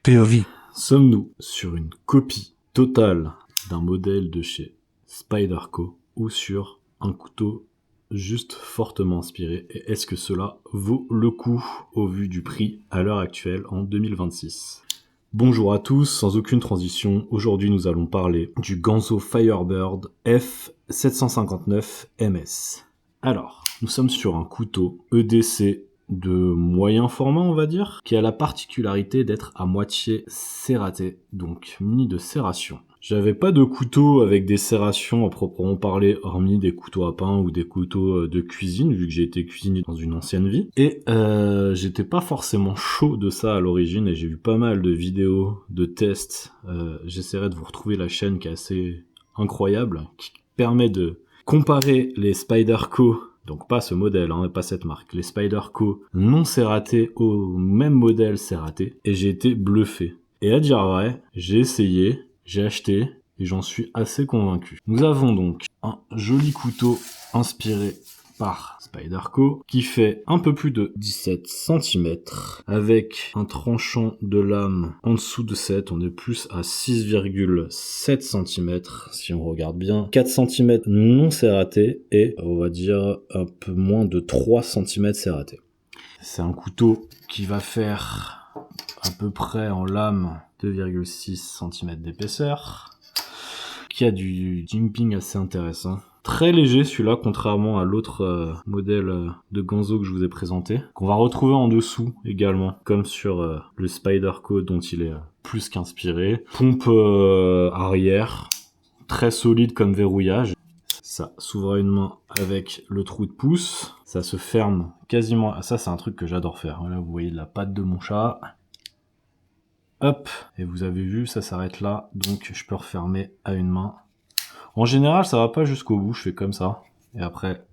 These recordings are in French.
POV. Sommes-nous sur une copie totale d'un modèle de chez Spyderco ou sur un couteau juste fortement inspiré? Et est-ce que cela vaut le coup au vu du prix à l'heure actuelle en 2026? Bonjour à tous, sans aucune transition, aujourd'hui nous allons parler du Ganzo Firebird F759 MS. Alors, nous sommes sur un couteau EDC de moyen format, on va dire, qui a la particularité d'être à moitié serraté, donc muni de serration. J'avais pas de couteau avec des serrations à proprement parler, hormis des couteaux à pain ou des couteaux de cuisine, vu que j'ai été cuisinier dans une ancienne vie. Et j'étais pas forcément chaud de ça à l'origine, et j'ai vu pas mal de vidéos, de tests. J'essaierai de vous retrouver la chaîne qui est assez incroyable, qui permet de comparer les Spyderco, donc pas ce modèle, pas cette marque, les Spyderco non serratés au même modèle serraté, et j'ai été bluffé. Et à dire vrai, j'ai essayé, j'ai acheté, et j'en suis assez convaincu. Nous avons donc un joli couteau inspiré par Spyderco qui fait un peu plus de 17 cm avec un tranchant de lame en dessous de 7, on est plus à 6,7 cm si on regarde bien, 4 cm non serraté et on va dire un peu moins de 3 cm serraté. C'est un couteau qui va faire à peu près en lame 2,6 cm d'épaisseur, qui a du jimping assez intéressant. Très léger celui-là, contrairement à l'autre modèle de Ganzo que je vous ai présenté, qu'on va retrouver en dessous également, comme sur le Spyderco dont il est plus qu'inspiré. Pompe arrière, très solide comme verrouillage. Ça s'ouvre à une main avec le trou de pouce, ça se ferme quasiment, ça c'est un truc que j'adore faire. Là vous voyez la patte de mon chat. Hop, et vous avez vu, ça s'arrête là, donc je peux refermer à une main. En général, ça va pas jusqu'au bout, je fais comme ça, et après,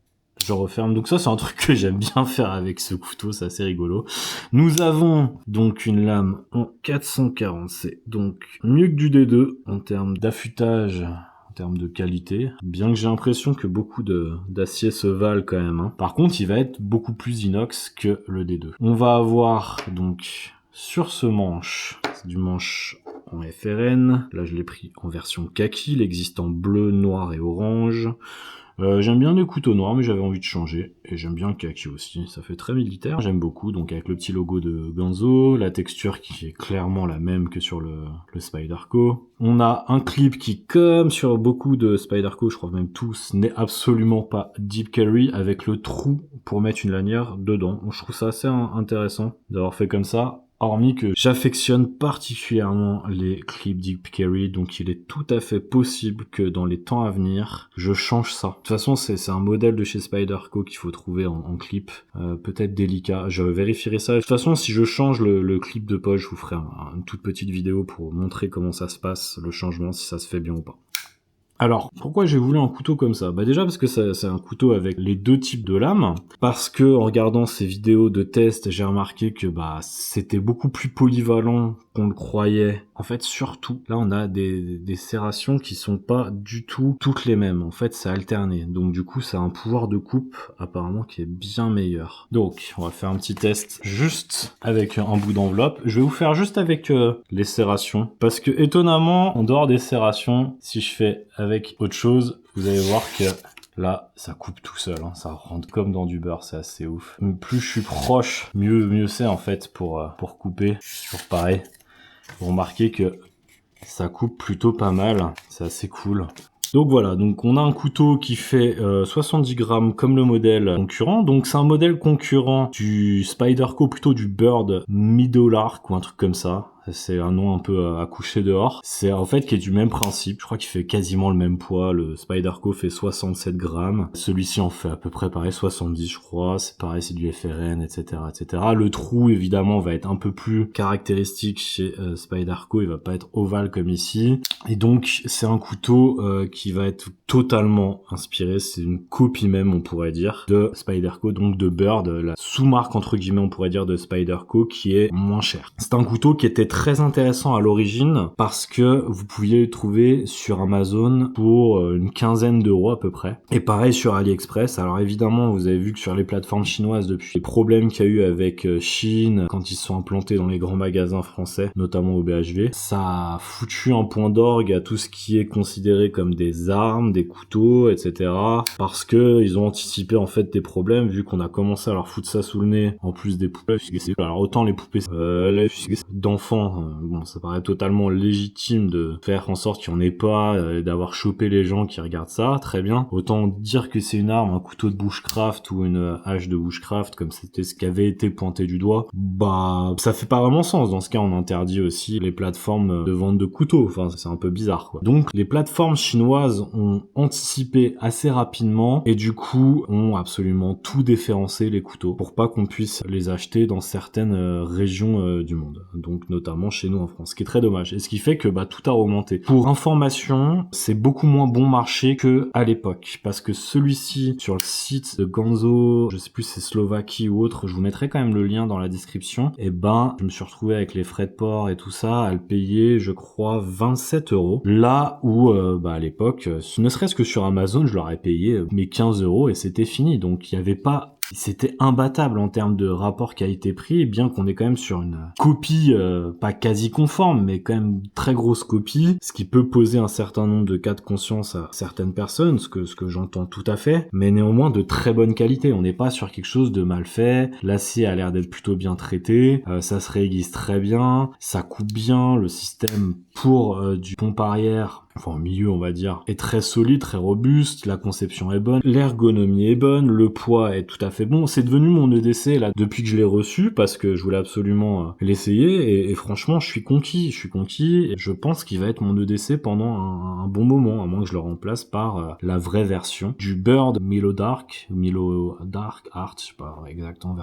je referme. Donc ça, c'est un truc que j'aime bien faire avec ce couteau, c'est assez rigolo. Nous avons donc une lame en 440C, donc mieux que du D2 en termes d'affûtage, en termes de qualité, bien que j'ai l'impression que beaucoup d'acier se valent quand même. Par contre, il va être beaucoup plus inox que le D2. On va avoir donc sur ce manche, c'est du manche en FRN, là je l'ai pris en version kaki, il existe en bleu, noir et orange. J'aime bien les couteaux noirs mais j'avais envie de changer, et j'aime bien le kaki aussi, ça fait très militaire, j'aime beaucoup, donc avec le petit logo de Ganzo, la texture qui est clairement la même que sur le Spyderco. On a un clip qui, comme sur beaucoup de Spyderco, je crois même tous, n'est absolument pas deep carry, avec le trou pour mettre une lanière dedans. Je trouve ça assez intéressant d'avoir fait comme ça. Hormis que j'affectionne particulièrement les clips deep carry, donc il est tout à fait possible que dans les temps à venir, je change ça. De toute façon, c'est un modèle de chez Spyderco qu'il faut trouver en clip, peut-être délicat. Je vérifierai ça. De toute façon, si je change le clip de poche, je vous ferai une toute petite vidéo pour montrer comment ça se passe, le changement, si ça se fait bien ou pas. Alors, pourquoi j'ai voulu un couteau comme ça? Bah déjà parce que c'est un couteau avec les deux types de lames, parce que en regardant ces vidéos de test, j'ai remarqué que c'était beaucoup plus polyvalent qu'on le croyait. En fait, surtout, là on a des serrations qui sont pas du tout toutes les mêmes. En fait, c'est alterné. Donc du coup, ça a un pouvoir de coupe apparemment qui est bien meilleur. Donc, on va faire un petit test juste avec un bout d'enveloppe. Je vais vous faire juste avec les serrations, parce que étonnamment, en dehors des serrations, si je fais avec autre chose, vous allez voir que là, ça coupe tout seul, ça rentre comme dans du beurre, c'est assez ouf. Plus je suis proche, mieux c'est en fait pour couper. Toujours pareil. Vous remarquez que ça coupe plutôt pas mal, c'est assez cool. Donc voilà, donc on a un couteau qui fait 70 grammes comme le modèle concurrent. Donc c'est un modèle concurrent du Spyderco, plutôt du Bird Middle Arc ou un truc comme ça. C'est un nom un peu à coucher dehors. C'est en fait qui est du même principe. Je crois qu'il fait quasiment le même poids. Le Spyderco fait 67 grammes. Celui-ci en fait à peu près pareil, 70 je crois. C'est pareil, c'est du FRN, etc., etc. Le trou évidemment va être un peu plus caractéristique chez Spyderco. Il va pas être ovale comme ici. Et donc c'est un couteau qui va être totalement inspiré. C'est une copie même, on pourrait dire, de Spyderco, donc de Bird, la sous-marque entre guillemets on pourrait dire de Spyderco, qui est moins chère. C'est un couteau qui était très intéressant à l'origine parce que vous pouviez le trouver sur Amazon pour une quinzaine d'euros à peu près. Et pareil sur AliExpress. Alors évidemment, vous avez vu que sur les plateformes chinoises, depuis les problèmes qu'il y a eu avec Chine, quand ils se sont implantés dans les grands magasins français, notamment au BHV, ça a foutu un point d'orgue à tout ce qui est considéré comme des armes, des couteaux, etc. Parce que ils ont anticipé en fait des problèmes, vu qu'on a commencé à leur foutre ça sous le nez, en plus des poupées. Alors autant les poupées d'enfants, bon, ça paraît totalement légitime de faire en sorte qu'il n'y en ait pas, d'avoir chopé les gens qui regardent ça, très bien. Autant dire que c'est une arme, un couteau de bushcraft ou une hache de bushcraft, comme c'était ce qui avait été pointé du doigt, bah ça fait pas vraiment sens. Dans ce cas, on interdit aussi les plateformes de vente de couteaux. Enfin, c'est un peu bizarre, quoi. Donc, les plateformes chinoises ont anticipé assez rapidement et du coup, ont absolument tout déférencé les couteaux pour pas qu'on puisse les acheter dans certaines régions du monde. Donc, notamment chez nous en France, ce qui est très dommage. Et ce qui fait que bah tout a remonté. Pour information, c'est beaucoup moins bon marché que à l'époque, parce que celui-ci sur le site de Ganzo, je sais plus si c'est Slovaquie ou autre, je vous mettrai quand même le lien dans la description. Et ben, je me suis retrouvé avec les frais de port et tout ça à le payer, je crois 27 euros. Là où bah à l'époque, ne serait-ce que sur Amazon, je leur ai payé mes 15 euros et c'était fini. Donc il y avait pas, c'était imbattable en termes de rapport qualité-prix, bien qu'on est quand même sur une copie pas quasi conforme, mais quand même très grosse copie, ce qui peut poser un certain nombre de cas de conscience à certaines personnes, ce que j'entends tout à fait, mais néanmoins de très bonne qualité. On n'est pas sur quelque chose de mal fait, l'acier a l'air d'être plutôt bien traité, ça se réaiguise très bien, ça coupe bien, le système pour du pompe arrière, enfin au milieu on va dire, est très solide, très robuste, la conception est bonne, l'ergonomie est bonne, le poids est tout à fait bon. C'est devenu mon EDC là depuis que je l'ai reçu parce que je voulais absolument l'essayer et franchement je suis conquis et je pense qu'il va être mon EDC pendant un bon moment, à moins que je le remplace par la vraie version du Bird Milo Dark Art, je sais pas exactement.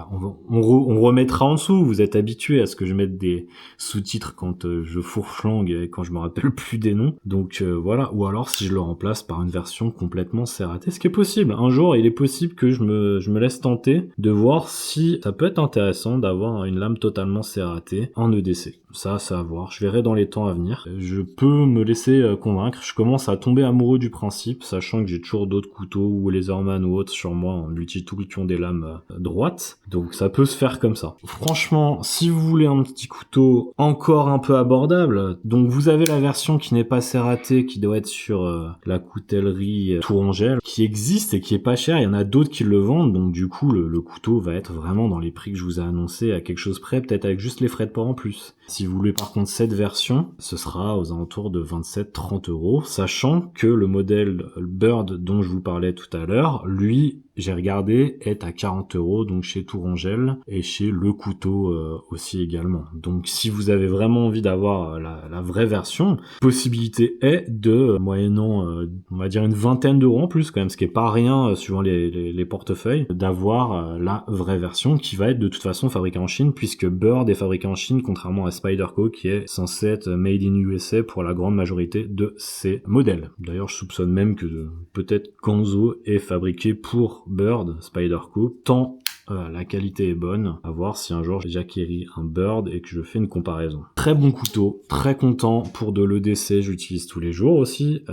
On remettra en dessous, vous êtes habitués à ce que je mette des sous-titres quand je fourche-langue et quand je me rappelle plus des noms. Donc voilà, ou alors si je le remplace par une version complètement serratée, ce qui est possible. Un jour, il est possible que je me laisse tenter de voir si ça peut être intéressant d'avoir une lame totalement serratée en EDC. Ça à voir. Je verrai dans les temps à venir. Je peux me laisser convaincre. Je commence à tomber amoureux du principe, sachant que j'ai toujours d'autres couteaux ou Laserman ou autres sur moi en multi-tool qui ont des lames droites. Donc ça peut se faire comme ça. Franchement, si vous voulez un petit couteau encore un peu abordable, donc vous avez la version qui n'est pas serratée, qui doit être sur la coutellerie Tourangelle, qui existe et qui est pas cher. Il y en a d'autres qui le vendent, donc du coup le couteau va être vraiment dans les prix que je vous ai annoncé à quelque chose près, peut-être avec juste les frais de port en plus. Si vous voulez par contre cette version, ce sera aux alentours de 27-30 euros, sachant que le modèle Bird dont je vous parlais tout à l'heure, lui, j'ai regardé, est à 40 euros, donc chez Tourangelle et chez Le Couteau aussi également. Donc si vous avez vraiment envie d'avoir la vraie version, possibilité est de, moyennant on va dire une vingtaine d'euros en plus quand même, ce qui est pas rien suivant les portefeuilles, d'avoir la vraie version qui va être de toute façon fabriquée en Chine, puisque Bird est fabriqué en Chine, contrairement à Spyderco qui est censé être made in USA pour la grande majorité de ses modèles. D'ailleurs je soupçonne même que peut-être Ganzo est fabriqué pour Bird, Spyderco, tant la qualité est bonne. À voir si un jour j'acquéris un Bird et que je fais une comparaison. Très bon couteau, très content pour de l'EDC, j'utilise tous les jours aussi.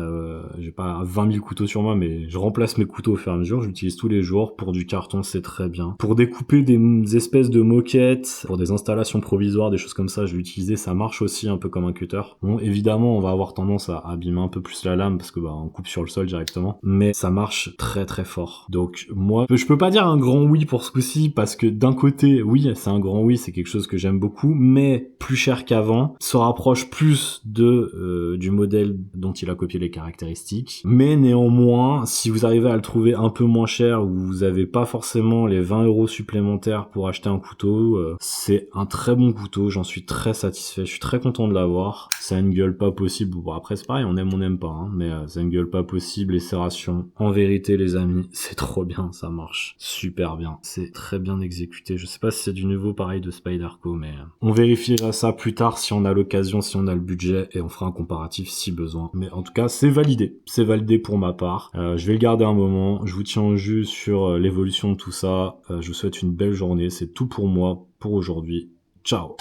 J'ai pas 20 000 couteaux sur moi, mais je remplace mes couteaux au fur et à mesure, j'utilise tous les jours. Pour du carton, c'est très bien. Pour découper des espèces de moquettes, pour des installations provisoires, des choses comme ça, je l'ai utilisé, ça marche aussi un peu comme un cutter. Bon, évidemment, on va avoir tendance à abîmer un peu plus la lame parce que bah on coupe sur le sol directement, mais ça marche très très fort. Donc moi, je peux pas dire un grand oui pour ce coup parce que d'un côté, oui, c'est un grand oui, c'est quelque chose que j'aime beaucoup, mais plus cher qu'avant, se rapproche plus de du modèle dont il a copié les caractéristiques. Mais néanmoins, si vous arrivez à le trouver un peu moins cher, ou vous avez pas forcément les 20 euros supplémentaires pour acheter un couteau, c'est un très bon couteau, j'en suis très satisfait, je suis très content de l'avoir. Ça a une gueule pas possible, bon après c'est pareil, on n'aime pas, hein, mais ça a une gueule pas possible, les serrations. En vérité les amis, c'est trop bien, ça marche super bien, c'est très bien exécuté. Je sais pas si c'est du nouveau pareil de Spyderco, mais on vérifiera ça plus tard si on a l'occasion, si on a le budget, et on fera un comparatif si besoin. Mais en tout cas, c'est validé pour ma part. Je vais le garder un moment, je vous tiens au jus sur l'évolution de tout ça. Je vous souhaite une belle journée, c'est tout pour moi pour aujourd'hui. Ciao.